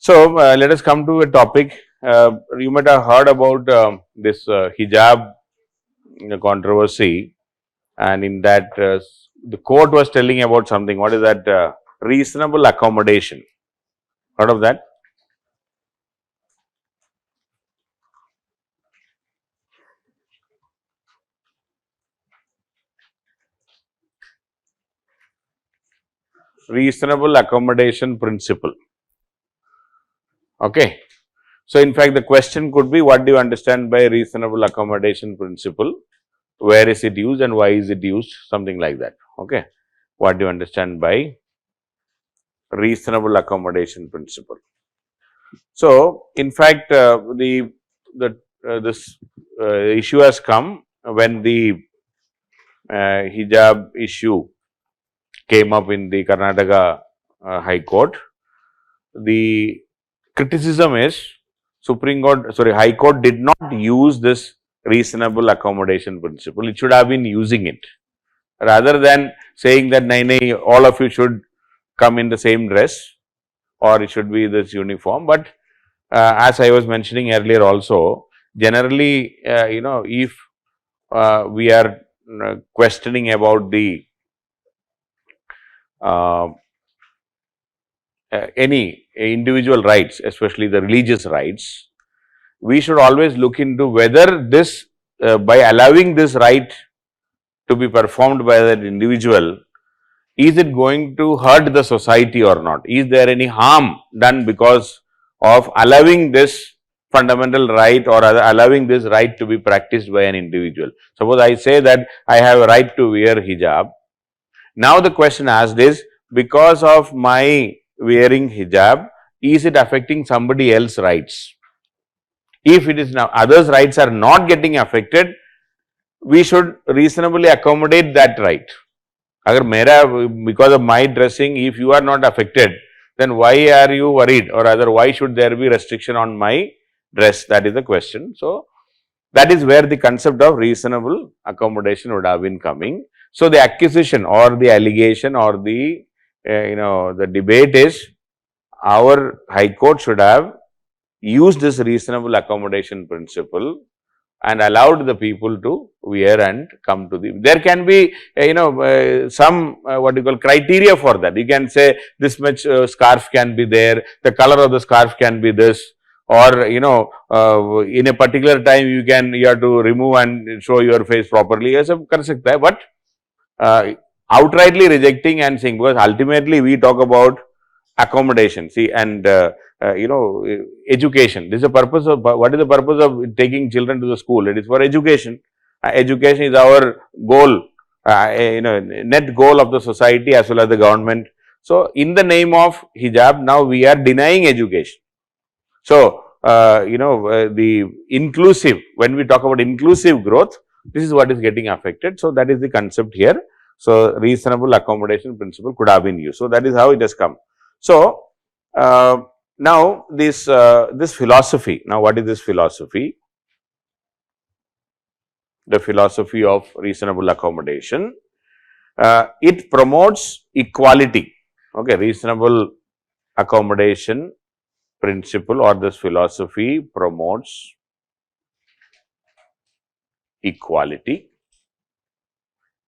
So, let us come to a topic. You might have heard about this hijab controversy, and in that the court was telling about something. What is that? Reasonable accommodation. Heard of that? Reasonable accommodation principle. Okay. So, in fact, the question could be, what do you understand by reasonable accommodation principle? Where is it used and why is it used? Something like that. Okay. What do you understand by reasonable accommodation principle? So, in fact, this issue has come when the hijab issue came up in the Karnataka High Court. The criticism is High Court did not use this reasonable accommodation principle. It should have been using it rather than saying that all of you should come in the same dress or it should be this uniform. But as I was mentioning earlier also, generally if we are questioning about the any individual rights, especially the religious rights, we should always look into whether this by allowing this right to be performed by that individual, is it going to hurt the society or not? Is there any harm done because of allowing this fundamental right or allowing this right to be practiced by an individual? Suppose I say that I have a right to wear hijab. Now the question asked is, because of my wearing hijab, is it affecting somebody else's rights? If it is now others' rights are not getting affected, we should reasonably accommodate that right. Because of my dressing, if you are not affected, then why are you worried, or rather why should there be restriction on my dress? That is the question. So, that is where the concept of reasonable accommodation would have been coming. So, the accusation or the allegation or the the debate is, our High Court should have used this reasonable accommodation principle and allowed the people to wear and come to the. There can be some what you call criteria for that. You can say this much scarf can be there, the color of the scarf can be this, or in a particular time you have to remove and show your face properly. As a concept, but outrightly rejecting and saying, because ultimately we talk about accommodation. See, and education. This is the purpose of, what is the purpose of taking children to the school? It is for education. Education is our goal, net goal of the society as well as the government. So, in the name of hijab, now we are denying education. So, the inclusive, when we talk about inclusive growth, this is what is getting affected. So, that is the concept here. So, reasonable accommodation principle could have been used. So, that is how it has come. So, now this philosophy, now what is this philosophy? The philosophy of reasonable accommodation, it promotes equality. Okay, reasonable accommodation principle or this philosophy promotes equality.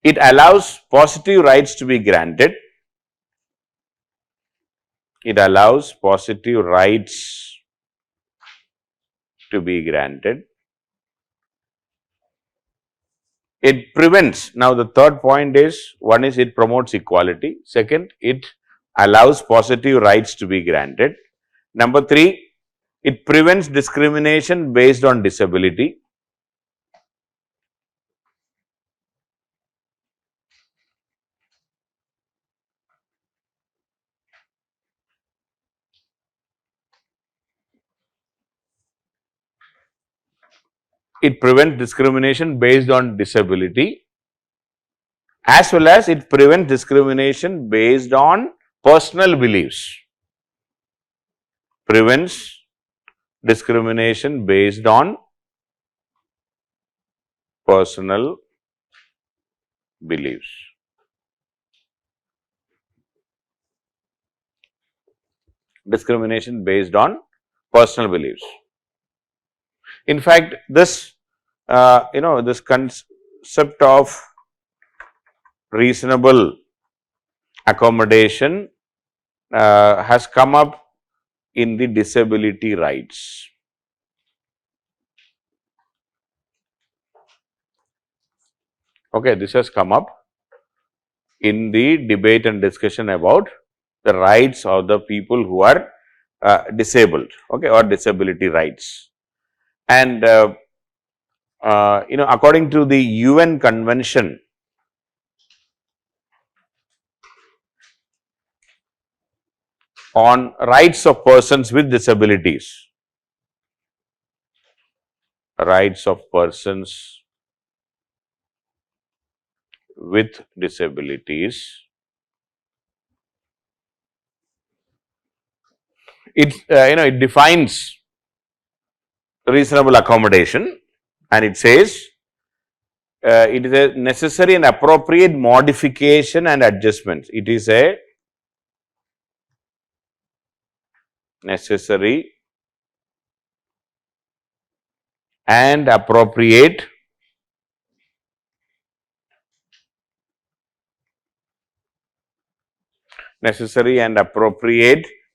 It allows positive rights to be granted. It allows positive rights to be granted. It prevents, now the third point is, one is it promotes equality, second it allows positive rights to be granted. Number 3, it prevents discrimination based on disability. It prevents discrimination based on disability, as well as it prevents discrimination based on personal beliefs. Prevents discrimination based on personal beliefs. discrimination based on personal beliefs. In fact, this this concept of reasonable accommodation has come up in the disability rights. Okay, this has come up in the debate and discussion about the rights of the people who are disabled, okay, or disability rights. And according to the UN Convention on rights of persons with disabilities, rights of persons with disabilities, it defines reasonable accommodation, and it says it is a necessary and appropriate modification and adjustments. It is a necessary and appropriate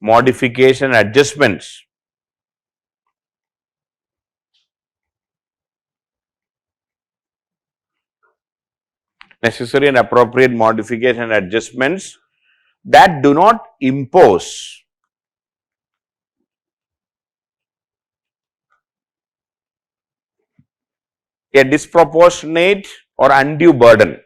modification and adjustments that do not impose a disproportionate or undue burden.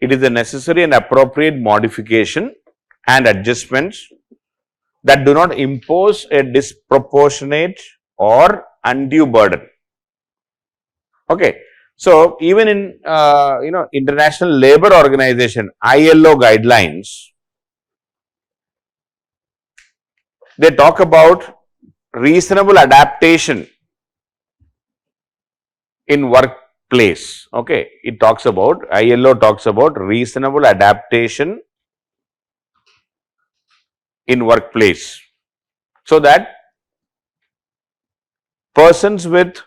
It is a necessary and appropriate modification and adjustments that do not impose a disproportionate or undue burden. Okay. So, even in International Labour Organization ILO guidelines, they talk about reasonable adaptation in workplace. Okay, it talks about, ILO talks about reasonable adaptation in workplace, so that persons with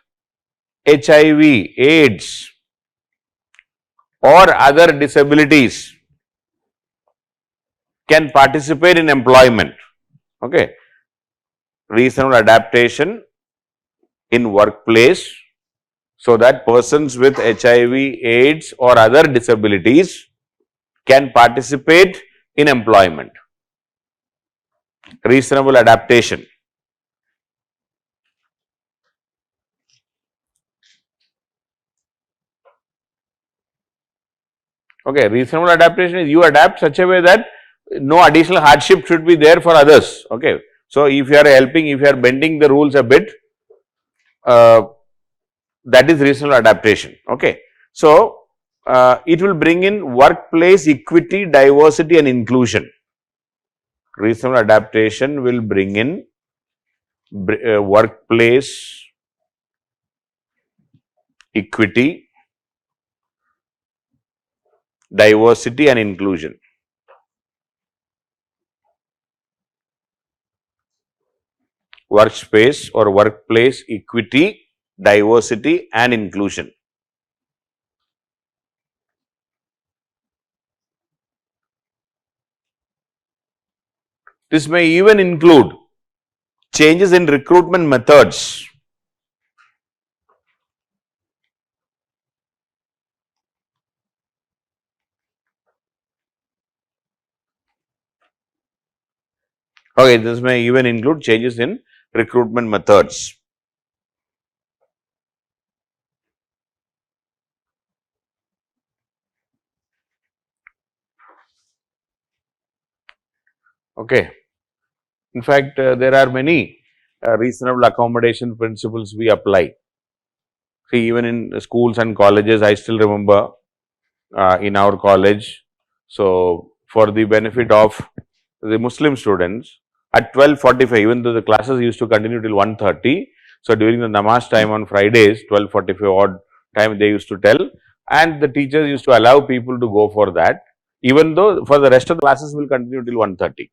HIV, AIDS or other disabilities can participate in employment. Okay, reasonable adaptation in workplace, so that persons with HIV, AIDS or other disabilities can participate in employment. Reasonable adaptation. Okay, reasonable adaptation is you adapt such a way that no additional hardship should be there for others. Okay, so if you are helping, if you are bending the rules a bit, that is reasonable adaptation. Okay, so it will bring in workplace equity, diversity and inclusion. Reasonable adaptation will bring in workplace equity, diversity and inclusion. Workspace or workplace equity, diversity and inclusion. This may even include changes in recruitment methods. Okay, this may even include changes in recruitment methods. Okay. In fact, there are many reasonable accommodation principles we apply. See, even in schools and colleges, I still remember in our college, so for the benefit of the Muslim students, at 12:45, even though the classes used to continue till 1:30, So during the namaz time on Fridays, 12:45 odd time they used to tell, and the teachers used to allow people to go for that, even though for the rest of the classes will continue till 1:30.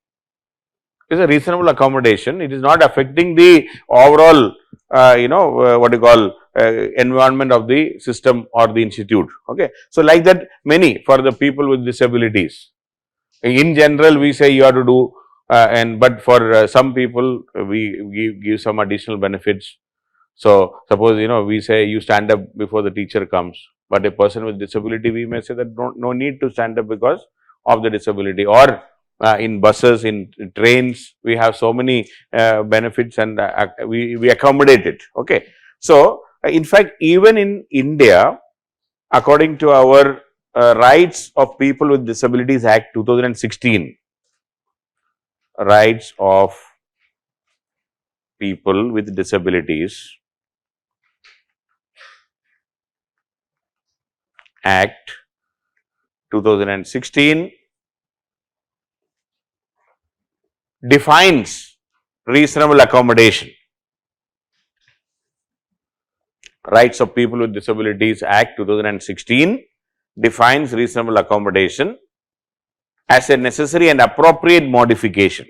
It is a reasonable accommodation. It is not affecting the overall, what you call environment of the system or the institute. Okay. So, like that many for the people with disabilities. In general, we say you have to do, but for some people, we give some additional benefits. So, suppose we say you stand up before the teacher comes, but a person with disability, we may say that no need to stand up because of the disability, or in buses, in trains, we have so many benefits, and we accommodate it. Okay. So, in fact, even in India, according to our Rights of People with Disabilities Act 2016, Rights of People with Disabilities Act 2016 defines reasonable accommodation. Rights of People with Disabilities Act 2016 defines reasonable accommodation as a necessary and appropriate modification.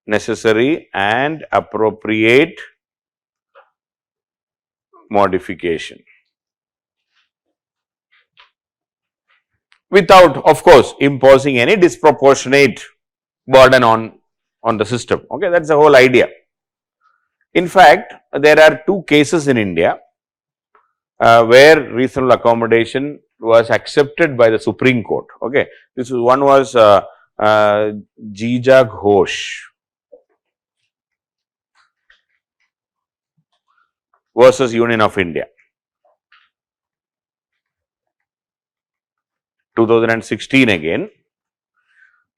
Necessary and appropriate modification, without, of course, imposing any disproportionate burden on the system. Okay, that is the whole idea. In fact, there are two cases in India where reasonable accommodation was accepted by the Supreme Court. Okay, this is one was Jija Ghosh versus Union of India, 2016 again.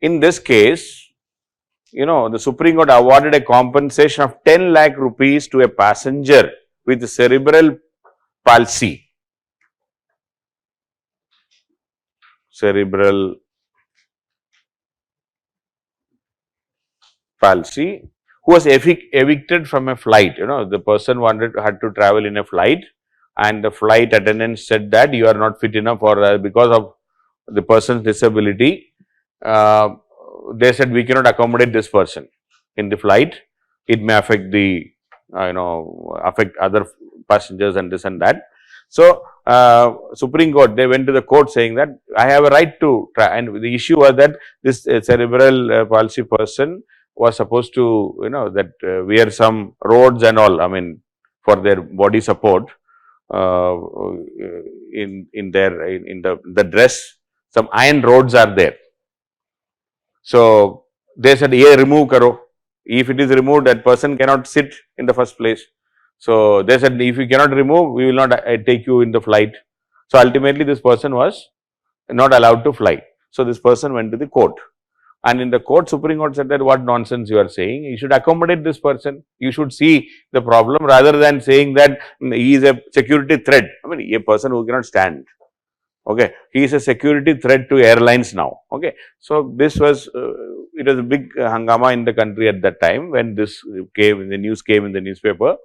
In this case, the Supreme Court awarded a compensation of 10 lakh rupees to a passenger with cerebral palsy. Cerebral palsy, who was evicted from a flight. The person had to travel in a flight, and the flight attendant said that you are not fit enough, or because of the person's disability, they said we cannot accommodate this person in the flight. It may affect the affect other passengers and this and that. So, Supreme Court, they went to the court saying that I have a right to try, and the issue was that this cerebral palsy person was supposed to wear some rods and all, I mean, for their body support in the dress, some iron rods are there. So, they said, "Ye remove karo." If it is removed, that person cannot sit in the first place. So, they said, if you cannot remove, we will not take you in the flight. So, ultimately this person was not allowed to fly. So, this person went to the court, and in the court, Supreme Court said that what nonsense you are saying, you should accommodate this person, you should see the problem rather than saying that he is a security threat. I mean, a person who cannot stand. Okay, he is a security threat to airlines now. Okay, so this was it was a big hangama in the country at that time when this came, the news came in the newspaper,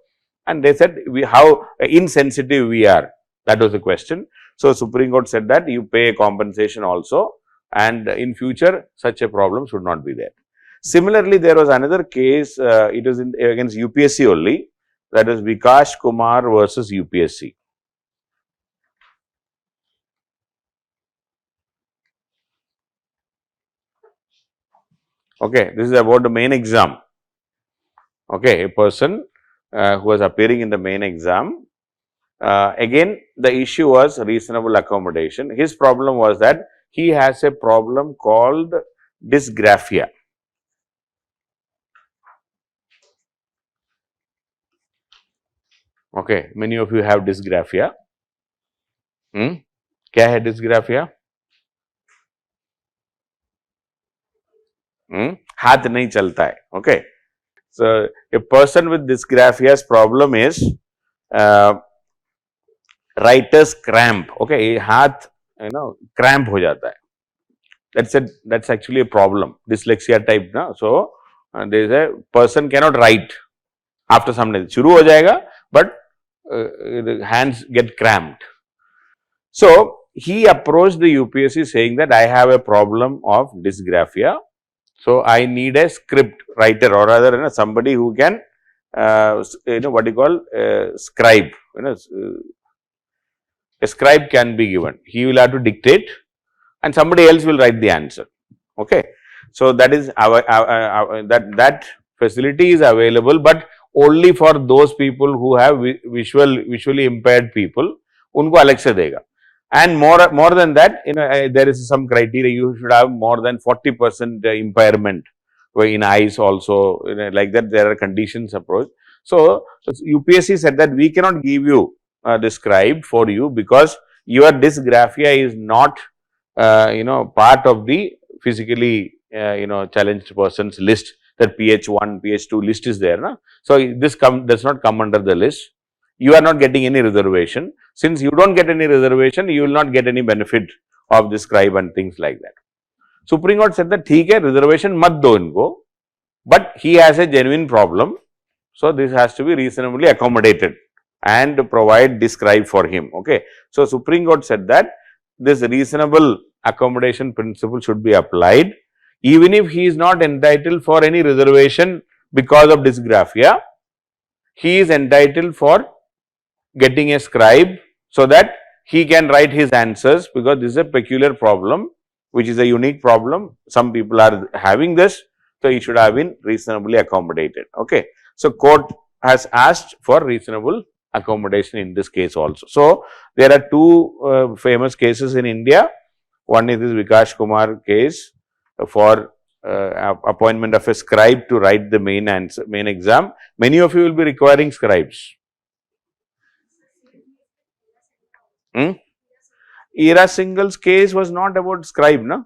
and they said how insensitive we are. That was the question. So, Supreme Court said that you pay a compensation also, and in future such a problem should not be there. Similarly, there was another case, it was against UPSC only, that is Vikash Kumar versus UPSC. Okay, this is about the main exam. Okay, a person who was appearing in the main exam, again the issue was reasonable accommodation. His problem was that he has a problem called dysgraphia. Okay, many of you have dysgraphia. क्या है dysgraphia? हाथ नहीं चलता है. Okay, so a person with dysgraphia's problem is writer's cramp. Okay, हाथ cramp हो जाता है. that's actually a problem, dyslexia type. Na? So, there is a person cannot write after some time. Shuru ho jayega, but the hands get cramped. So, he approached the UPSC saying that I have a problem of dysgraphia. So, I need a script writer, or rather somebody who can what you call scribe. A scribe can be given. He will have to dictate and somebody else will write the answer. Okay. So, that is that facility is available, but only for those people who have visually impaired people. Unko alag se dega. And more than that, there is some criteria. You should have more than 40% impairment in eyes also. Like that, there are conditions approached. So, UPSC said that we cannot give you the scribe for you because your dysgraphia is not part of the physically challenged person's list. That PH1, PH2 list is there. Na? So, this does not come under the list. You are not getting any reservation. Since you don't get any reservation, you will not get any benefit of the scribe and things like that. Supreme Court said that theek hai, reservation mat do inko, but he has a genuine problem. So, this has to be reasonably accommodated and provide the scribe for him. Okay. So, Supreme Court said that this reasonable accommodation principle should be applied even if he is not entitled for any reservation because of dysgraphia. He is entitled for getting a scribe so that he can write his answers, because this is a peculiar problem which is a unique problem. Some people are having this, so he should have been reasonably accommodated. Okay. So, court has asked for reasonable accommodation in this case also. So, there are two famous cases in India. One is this Vikash Kumar case for appointment of a scribe to write the main exam. Many of you will be requiring scribes. Ira Singhal's case was not about scribe, no?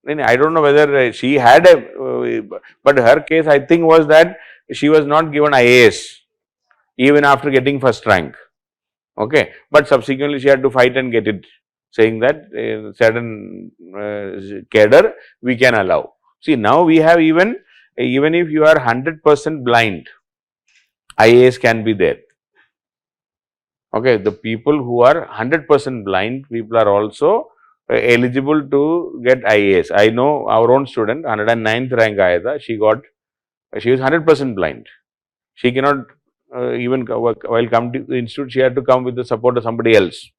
I don't know whether she had but her case I think was that she was not given IAS even after getting first rank. Okay, but subsequently she had to fight and get it, saying that certain cadre we can allow. See, now we have even if you are 100% blind, IAS can be there. Okay, the people who are 100% blind, people are also eligible to get IAS. I know our own student, 109th rank aaya tha, she was 100% blind. She cannot even while come to the institute, she had to come with the support of somebody else.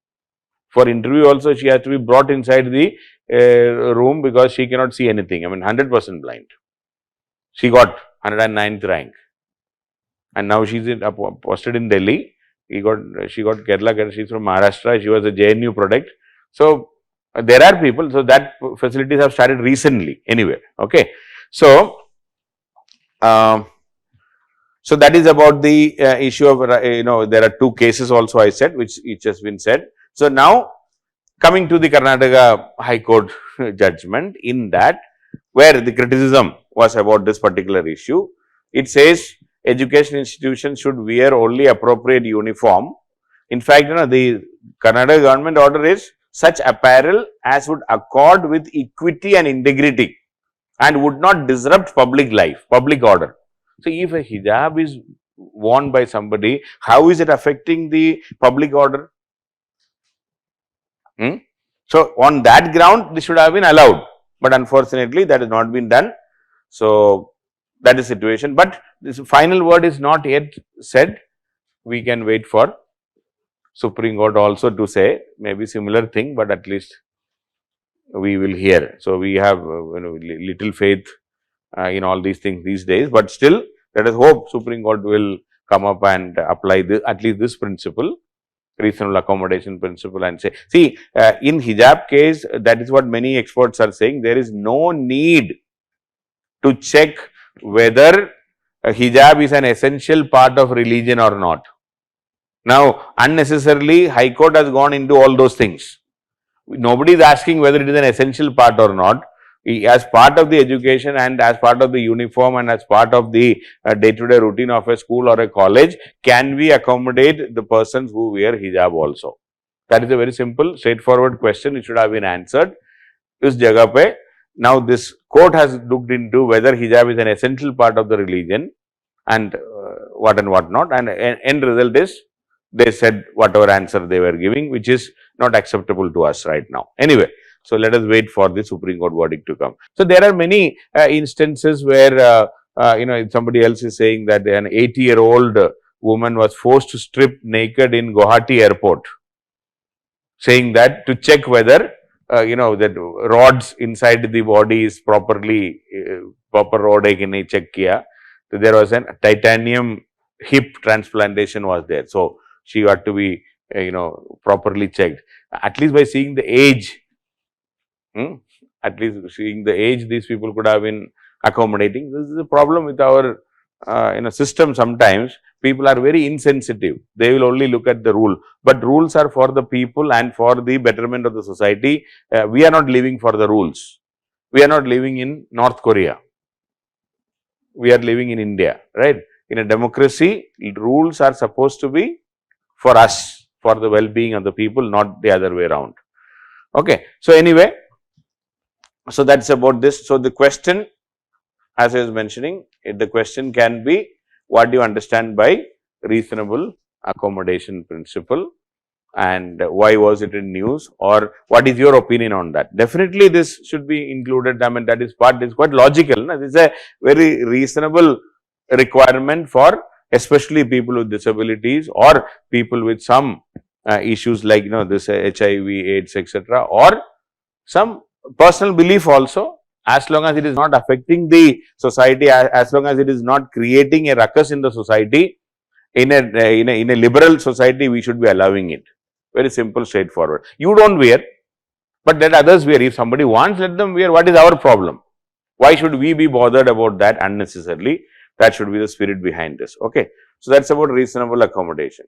For interview also, she has to be brought inside the room because she cannot see anything. I mean, 100% blind. She got 109th rank, and now she is posted in Delhi. She got Kerala. She is from Maharashtra. She was a JNU product. So, there are people. So, that facilities have started recently. Anyway, okay. So, so that is about the issue of there are two cases also I said, which each has been said. So, now coming to the Karnataka High Court judgment, in that where the criticism was about this particular issue, it says education institutions should wear only appropriate uniform. In fact, the Karnataka government order is such apparel as would accord with equity and integrity and would not disrupt public life, public order. So, if a hijab is worn by somebody, how is it affecting the public order? So, on that ground, this should have been allowed, but unfortunately, that has not been done. So, that is the situation, but this final word is not yet said. We can wait for Supreme Court also to say maybe similar thing, but at least we will hear. So, we have little faith in all these things these days, but still let us hope Supreme Court will come up and apply this, at least this principle, reasonable accommodation principle, and say, see, in hijab case, that is what many experts are saying, there is no need to check whether hijab is an essential part of religion or not. Now, unnecessarily, High Court has gone into all those things. Nobody is asking whether it is an essential part or not. As part of the education and as part of the uniform and as part of the day-to-day routine of a school or a college, can we accommodate the persons who wear hijab also? That is a very simple, straightforward question. It should have been answered. उस जगह पे now this court has looked into whether hijab is an essential part of the religion and what not, and end result is they said whatever answer they were giving, which is not acceptable to us right now. Anyway, so let us wait for the Supreme Court verdict to come. So there are many instances where somebody else is saying that an 80-year-old woman was forced to strip naked in Guwahati airport, saying that to check whether that rods inside the body is properly proper rod ek nahi check kiya. So there was a titanium hip transplantation was there. So she got to be properly checked. At least by seeing the age, these people could have been accommodating. This is a problem with our system. Sometimes people are very insensitive. They will only look at the rule, but rules are for the people and for the betterment of the society. We are not living for the rules. We are not living in North Korea. We are living in India, right? In a democracy, rules are supposed to be for us, for the well-being of the people, not the other way around. Okay. So anyway, so that's about this. So the question, as I was mentioning, the question can be, what do you understand by reasonable accommodation principle, and why was it in news, or what is your opinion on that? Definitely this should be included. I mean, that is part, is quite logical. No? This is a very reasonable requirement for especially people with disabilities or people with some issues like this HIV, AIDS, etc., or some personal belief also. As long as it is not affecting the society, as long as it is not creating a ruckus in the society, in a liberal society, we should be allowing it. Very simple, straightforward. You don't wear, but let others wear. If somebody wants, let them wear. What is our problem? Why should we be bothered about that unnecessarily? That should be the spirit behind this. Okay. So that's about reasonable accommodation.